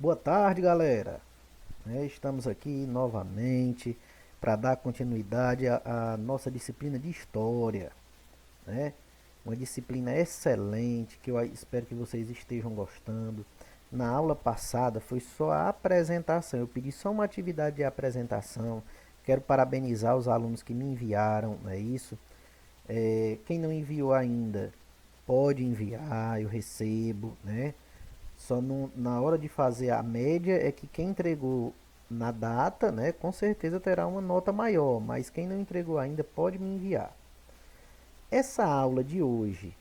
Boa tarde, galera. Estamos aqui novamente para dar continuidade à nossa disciplina de História, né? Uma disciplina excelente que eu espero que vocês estejam gostando. Na aula passada foi só a apresentação. Eu pedi só uma atividade de apresentação. Quero parabenizar os alunos que me enviaram, não é isso? Quem não enviou ainda, pode enviar, eu recebo, né? Só na hora de fazer a média é que quem entregou na data, né, com certeza terá uma nota maior, mas quem não entregou ainda pode me enviar. Essa aula de hoje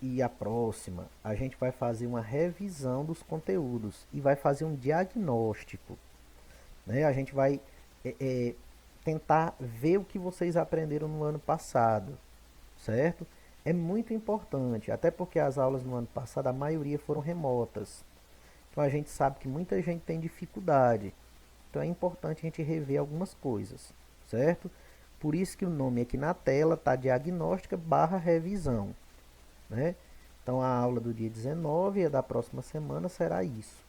e a próxima, a gente vai fazer uma revisão dos conteúdos e vai fazer um diagnóstico, né? A gente vai é, é, tentar ver o que vocês aprenderam no ano passado, certo? É muito importante, até porque as aulas no ano passado, a maioria foram remotas. Então a gente sabe que muita gente tem dificuldade. Então é importante a gente rever algumas coisas, certo? Por isso que o nome aqui na tela está diagnóstica barra revisão, né? Então a aula do dia 19 e a da próxima semana será isso.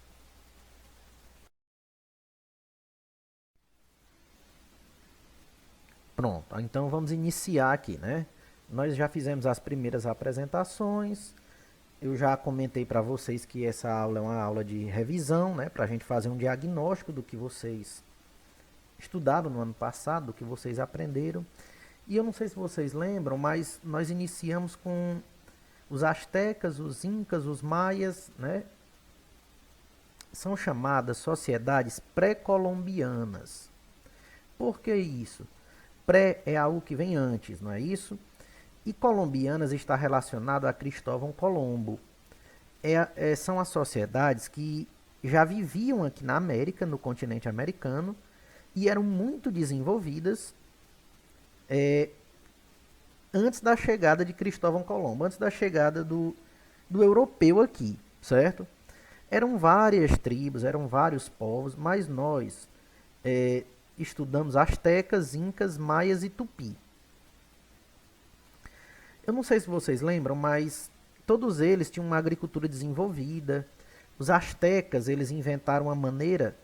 Pronto, então vamos iniciar aqui, né? Nós já fizemos as primeiras apresentações. Eu já comentei para vocês que essa aula é uma aula de revisão, né? Para a gente fazer um diagnóstico do que vocês estudaram no ano passado, do que vocês aprenderam. E eu não sei se vocês lembram, mas nós iniciamos com os astecas, os incas, os maias, né? São chamadas sociedades pré-colombianas. Por que isso? Pré é algo que vem antes, não é isso? E colombianas está relacionado a Cristóvão Colombo. São as sociedades que já viviam aqui na América, no continente americano, e eram muito desenvolvidas antes da chegada de Cristóvão Colombo, antes da chegada do europeu aqui, certo? Eram várias tribos, eram vários povos, mas nós é, estudamos astecas, incas, maias e tupi. Eu não sei se vocês lembram, mas todos eles tinham uma agricultura desenvolvida. Os astecas, eles inventaram uma maneira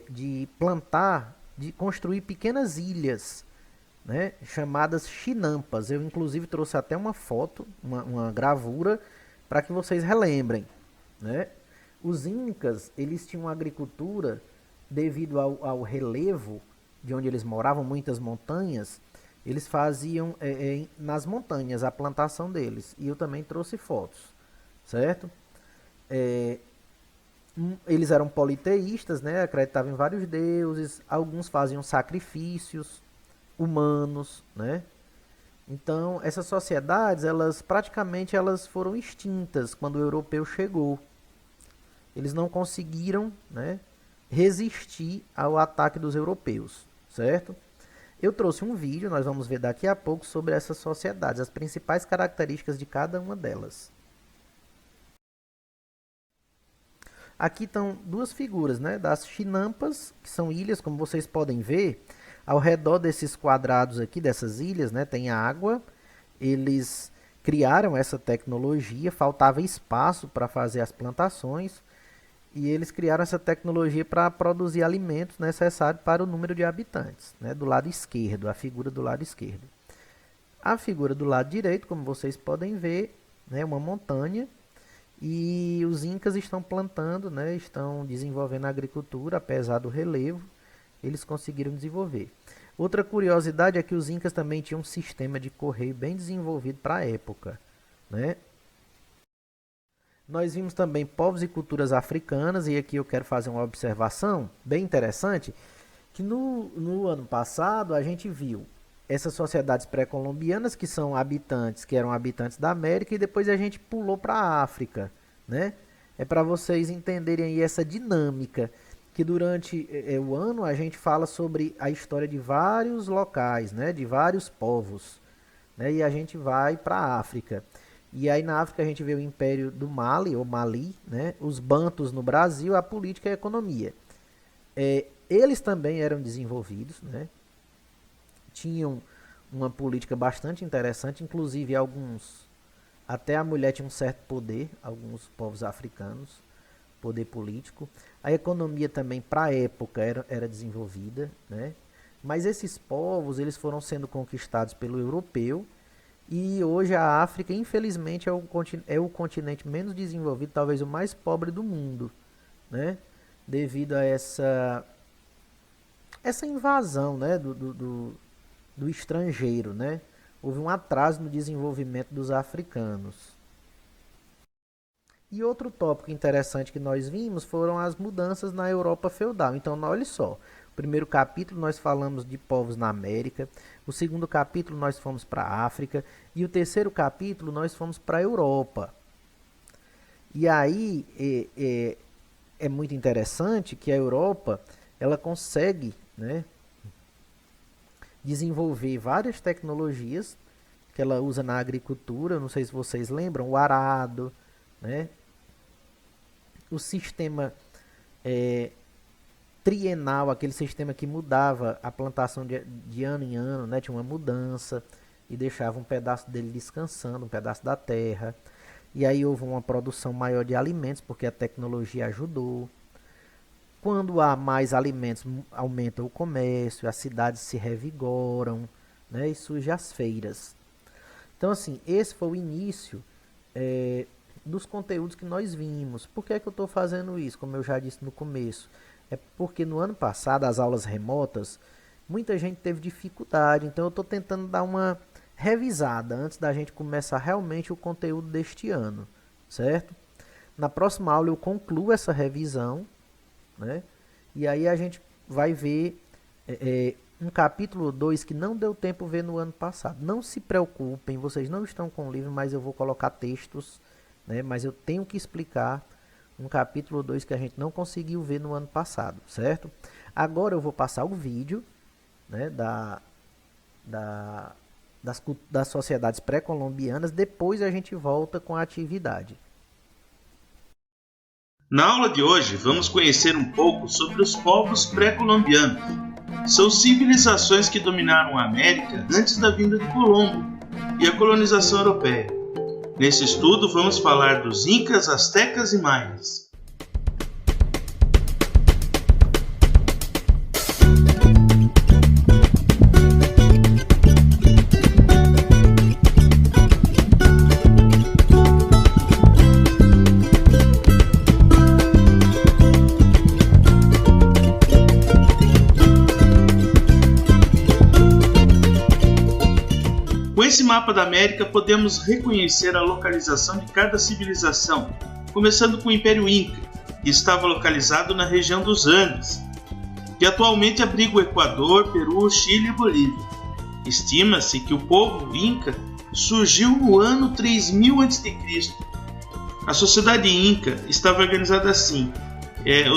de plantar, de construir pequenas ilhas, né, chamadas chinampas. Eu inclusive trouxe até uma foto, uma gravura, para que vocês relembrem, né? Os incas, eles tinham uma agricultura devido ao relevo de onde eles moravam, muitas montanhas, eles faziam nas montanhas a plantação deles. E eu também trouxe fotos, certo? Eles eram politeístas, né? Acreditavam em vários deuses. Alguns faziam sacrifícios humanos, né? Então, essas sociedades, elas praticamente elas foram extintas quando o europeu chegou. Eles não conseguiram, né, resistir ao ataque dos europeus, certo? Eu trouxe um vídeo, nós vamos ver daqui a pouco sobre essas sociedades, as principais características de cada uma delas. Aqui estão duas figuras, né, das chinampas, que são ilhas, como vocês podem ver. Ao redor desses quadrados aqui, dessas ilhas, né, tem água. Eles criaram essa tecnologia, faltava espaço para fazer as plantações. E eles criaram essa tecnologia para produzir alimentos necessários para o número de habitantes, né, do lado esquerdo, a figura do lado esquerdo. A figura do lado direito, como vocês podem ver, é, né, uma montanha. E os incas estão plantando, né, estão desenvolvendo a agricultura, apesar do relevo, eles conseguiram desenvolver. Outra curiosidade é que os incas também tinham um sistema de correio bem desenvolvido para a época, né? Nós vimos também povos e culturas africanas, e aqui eu quero fazer uma observação bem interessante, que no ano passado a gente viu essas sociedades pré-colombianas que são habitantes, que eram habitantes da América, e depois a gente pulou para a África, né? É para vocês entenderem aí essa dinâmica, que durante o ano a gente fala sobre a história de vários locais, né? De vários povos, né? E a gente vai para a África. E aí na África a gente vê o Império do Mali, ou Mali, né? Os Bantus no Brasil, a política e a economia. Eles também eram desenvolvidos, né? Tinham uma política bastante interessante, inclusive alguns, até a mulher tinha um certo poder, alguns povos africanos, poder político. A economia também, para a época, era desenvolvida, né? Mas esses povos eles foram sendo conquistados pelo europeu e hoje a África, infelizmente, é o continente menos desenvolvido, talvez o mais pobre do mundo, né? Devido a essa invasão, né? do estrangeiro, né? Houve um atraso no desenvolvimento dos africanos. E outro tópico interessante que nós vimos foram as mudanças na Europa feudal. Então, olha só, o primeiro capítulo nós falamos de povos na América, o segundo capítulo nós fomos para a África e o terceiro capítulo nós fomos para a Europa. E aí é muito interessante que a Europa ela consegue, né, desenvolver várias tecnologias que ela usa na agricultura. Não sei se vocês lembram, o arado, né? O sistema trienal, aquele sistema que mudava a plantação de ano em ano, né? Tinha uma mudança e deixava um pedaço dele descansando, um pedaço da terra. E aí houve uma produção maior de alimentos, porque a tecnologia ajudou. Quando há mais alimentos, aumenta o comércio, as cidades se revigoram, né? E surgem as feiras. Então, assim, esse foi o início dos conteúdos que nós vimos. Por que é que eu estou fazendo isso? Como eu já disse no começo, é porque no ano passado, as aulas remotas, muita gente teve dificuldade. Então, eu estou tentando dar uma revisada antes da gente começar realmente o conteúdo deste ano, certo? Na próxima aula eu concluo essa revisão, né? E aí a gente vai ver um capítulo 2 que não deu tempo ver no ano passado. Não se preocupem, vocês não estão com o livro, mas eu vou colocar textos, né? Mas eu tenho que explicar um capítulo 2 que a gente não conseguiu ver no ano passado, certo? Agora eu vou passar o vídeo, né, das sociedades pré-colombianas. Depois a gente volta com a atividade. Na aula de hoje, vamos conhecer um pouco sobre os povos pré-colombianos. São civilizações que dominaram a América antes da vinda de Colombo e a colonização europeia. Nesse estudo, vamos falar dos Incas, Astecas e Maias. Com esse mapa da América, podemos reconhecer a localização de cada civilização, começando com o Império Inca, que estava localizado na região dos Andes, que atualmente abriga o Equador, Peru, Chile e Bolívia. Estima-se que o povo Inca surgiu no ano 3000 a.C. A sociedade Inca estava organizada assim: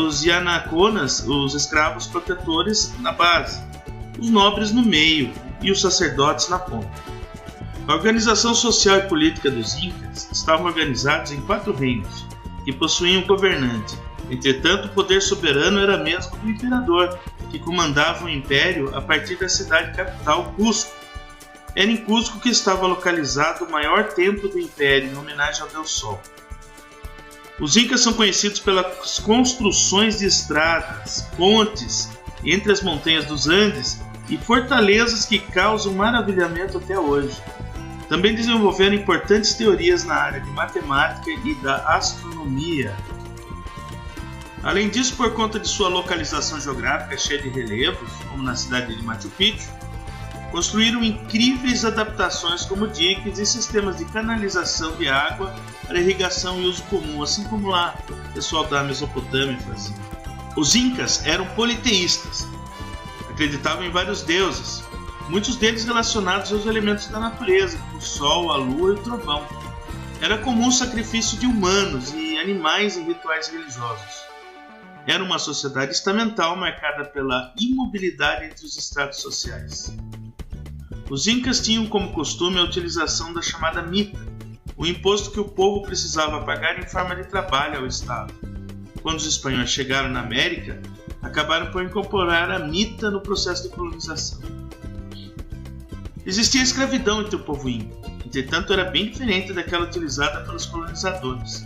os Yanaconas, os escravos protetores, na base, os nobres no meio e os sacerdotes na ponta. A organização social e política dos Incas estava organizados em 4 reinos, que possuíam um governante. Entretanto, o poder soberano era mesmo do imperador, que comandava o império a partir da cidade capital, Cusco. Era em Cusco que estava localizado o maior templo do império, em homenagem ao Deus Sol. Os Incas são conhecidos pelas construções de estradas, pontes entre as montanhas dos Andes e fortalezas que causam maravilhamento até hoje. Também desenvolveram importantes teorias na área de matemática e da astronomia. Além disso, por conta de sua localização geográfica cheia de relevos, como na cidade de Machu Picchu, construíram incríveis adaptações como diques e sistemas de canalização de água para irrigação e uso comum, assim como lá o pessoal da Mesopotâmia fazia. Os Incas eram politeístas, acreditavam em vários deuses, muitos deles relacionados aos elementos da natureza, como o sol, a lua e o trovão. Era comum o sacrifício de humanos e animais em rituais religiosos. Era uma sociedade estamental marcada pela imobilidade entre os estratos sociais. Os Incas tinham como costume a utilização da chamada mita, o imposto que o povo precisava pagar em forma de trabalho ao Estado. Quando os espanhóis chegaram na América, acabaram por incorporar a mita no processo de colonização. Existia escravidão entre o povo Inca, entretanto era bem diferente daquela utilizada pelos colonizadores.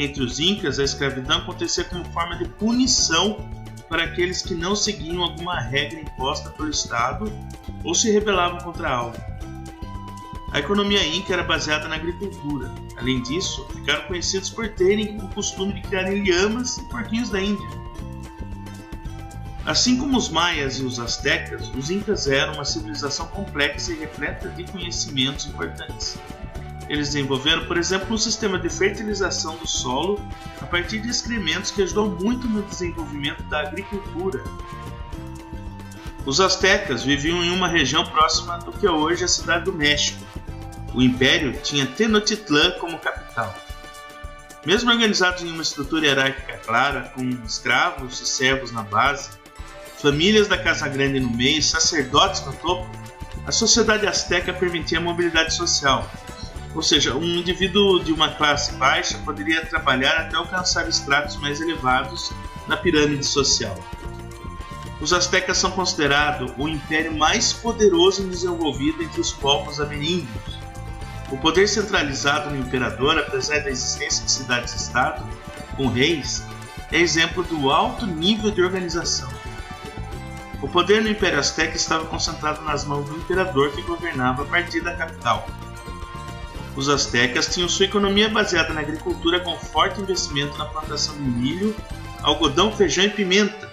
Entre os incas, a escravidão acontecia como forma de punição para aqueles que não seguiam alguma regra imposta pelo Estado ou se rebelavam contra algo. A economia inca era baseada na agricultura. Além disso, ficaram conhecidos por terem o costume de criarem lhamas e porquinhos da Índia. Assim como os maias e os astecas, os incas eram uma civilização complexa e repleta de conhecimentos importantes. Eles desenvolveram, por exemplo, um sistema de fertilização do solo a partir de excrementos que ajudou muito no desenvolvimento da agricultura. Os astecas viviam em uma região próxima do que é hoje a cidade do México. O império tinha Tenochtitlán como capital. Mesmo organizados em uma estrutura hierárquica clara, com escravos e servos na base, famílias da Casa Grande no meio e sacerdotes no topo, a sociedade asteca permitia a mobilidade social. Ou seja, um indivíduo de uma classe baixa poderia trabalhar até alcançar estratos mais elevados na pirâmide social. Os astecas são considerados o império mais poderoso e desenvolvido entre os povos ameríndios. O poder centralizado no imperador, apesar da existência de cidades-estado, com reis, é exemplo do alto nível de organização. O poder no Império Azteca estava concentrado nas mãos do imperador que governava a partir da capital. Os astecas tinham sua economia baseada na agricultura com forte investimento na plantação de milho, algodão, feijão e pimenta.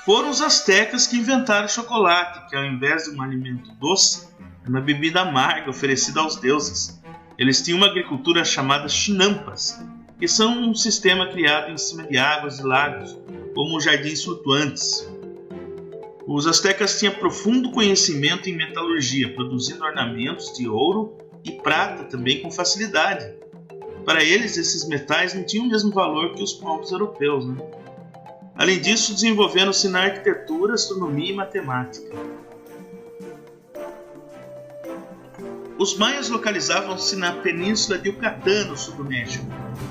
Foram os astecas que inventaram o chocolate, que ao invés de um alimento doce, é uma bebida amarga oferecida aos deuses. Eles tinham uma agricultura chamada chinampas, que são um sistema criado em cima de águas e lagos, como jardins flutuantes. Os astecas tinham profundo conhecimento em metalurgia, produzindo ornamentos de ouro e prata também com facilidade. Para eles, esses metais não tinham o mesmo valor que os povos europeus, né? Além disso, desenvolveram-se na arquitetura, astronomia e matemática. Os maias localizavam-se na península de Yucatán, no sul do México.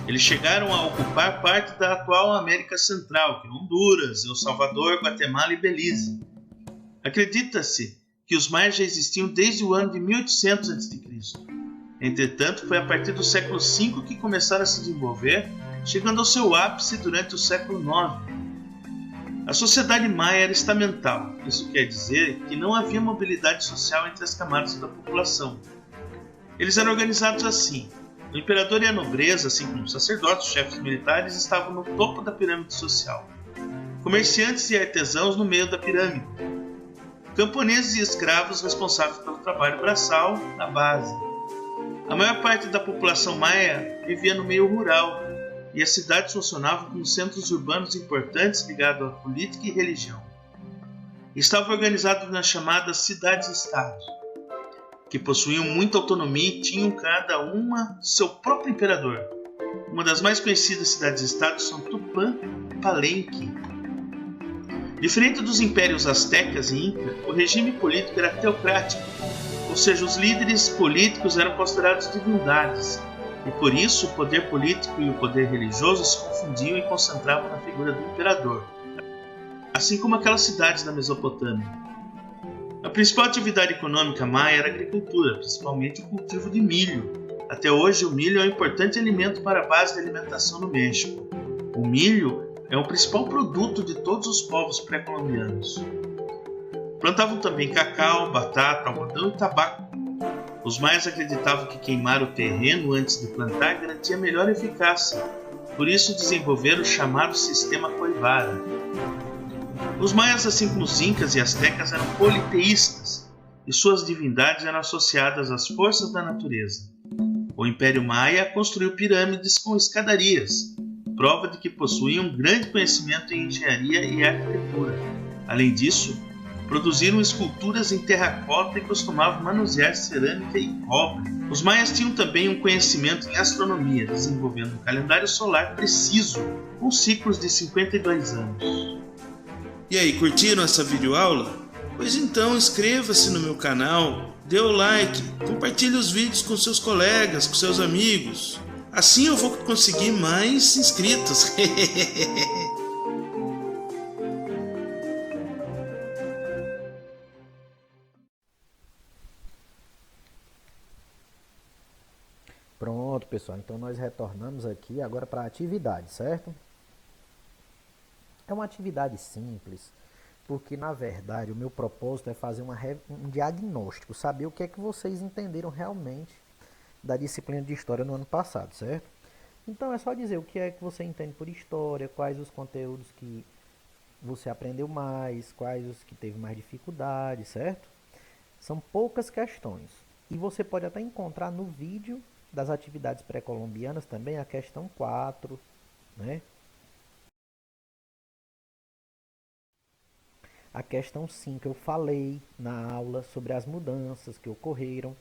Eles chegaram a ocupar parte da atual América Central, que é Honduras, El Salvador, Guatemala e Belize. Acredita-se que os maias já existiam desde o ano de 1800 a.C. Entretanto, foi a partir do século V que começaram a se desenvolver, chegando ao seu ápice durante o século IX. A sociedade maia era estamental, isso quer dizer que não havia mobilidade social entre as camadas da população. Eles eram organizados assim: o imperador e a nobreza, assim como os sacerdotes, os chefes militares, estavam no topo da pirâmide social. Comerciantes e artesãos no meio da pirâmide. Camponeses e escravos responsáveis pelo trabalho braçal na base. A maior parte da população maia vivia no meio rural, e as cidades funcionavam como centros urbanos importantes ligados à política e religião. Estavam organizados nas chamadas cidades-estado, que possuíam muita autonomia e tinham cada uma seu próprio imperador. Uma das mais conhecidas cidades-estados são Tupã e Palenque. Diferente dos impérios astecas e inca, o regime político era teocrático, ou seja, os líderes políticos eram considerados divindades, e por isso o poder político e o poder religioso se confundiam e concentravam na figura do imperador, assim como aquelas cidades da Mesopotâmia. A principal atividade econômica maia era a agricultura, principalmente o cultivo de milho. Até hoje, o milho é um importante alimento para a base de alimentação no México. O milho é o principal produto de todos os povos pré-colombianos. Plantavam também cacau, batata, algodão e tabaco. Os maias acreditavam que queimar o terreno antes de plantar garantia melhor eficácia, por isso desenvolveram o chamado sistema Coivara. Os maias, assim como os incas e astecas, eram politeístas, e suas divindades eram associadas às forças da natureza. O Império Maia construiu pirâmides com escadarias, prova de que possuíam um grande conhecimento em engenharia e arquitetura. Além disso, produziram esculturas em terracota e costumavam manusear cerâmica e cobre. Os maias tinham também um conhecimento em astronomia, desenvolvendo um calendário solar preciso, com ciclos de 52 anos. E aí, curtiram essa videoaula? Pois então, inscreva-se no meu canal, dê o like, compartilhe os vídeos com seus colegas, com seus amigos. Assim eu vou conseguir mais inscritos. Pronto, pessoal, então nós retornamos aqui agora para a atividade, certo? É uma atividade simples, porque na verdade o meu propósito é fazer um diagnóstico, saber o que é que vocês entenderam realmente da disciplina de História no ano passado, certo? Então é só dizer o que é que você entende por História, quais os conteúdos que você aprendeu mais, quais os que teve mais dificuldade, certo? São poucas questões. E você pode até encontrar no vídeo das atividades pré-colombianas também a questão 4, né? A questão 5 eu falei na aula sobre as mudanças que ocorreram.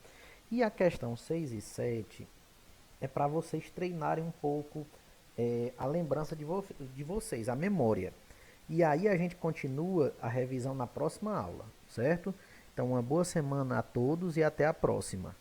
E a questão 6 e 7 é para vocês treinarem um pouco a lembrança de vocês, a memória. E aí a gente continua a revisão na próxima aula, certo? Então uma boa semana a todos e até a próxima.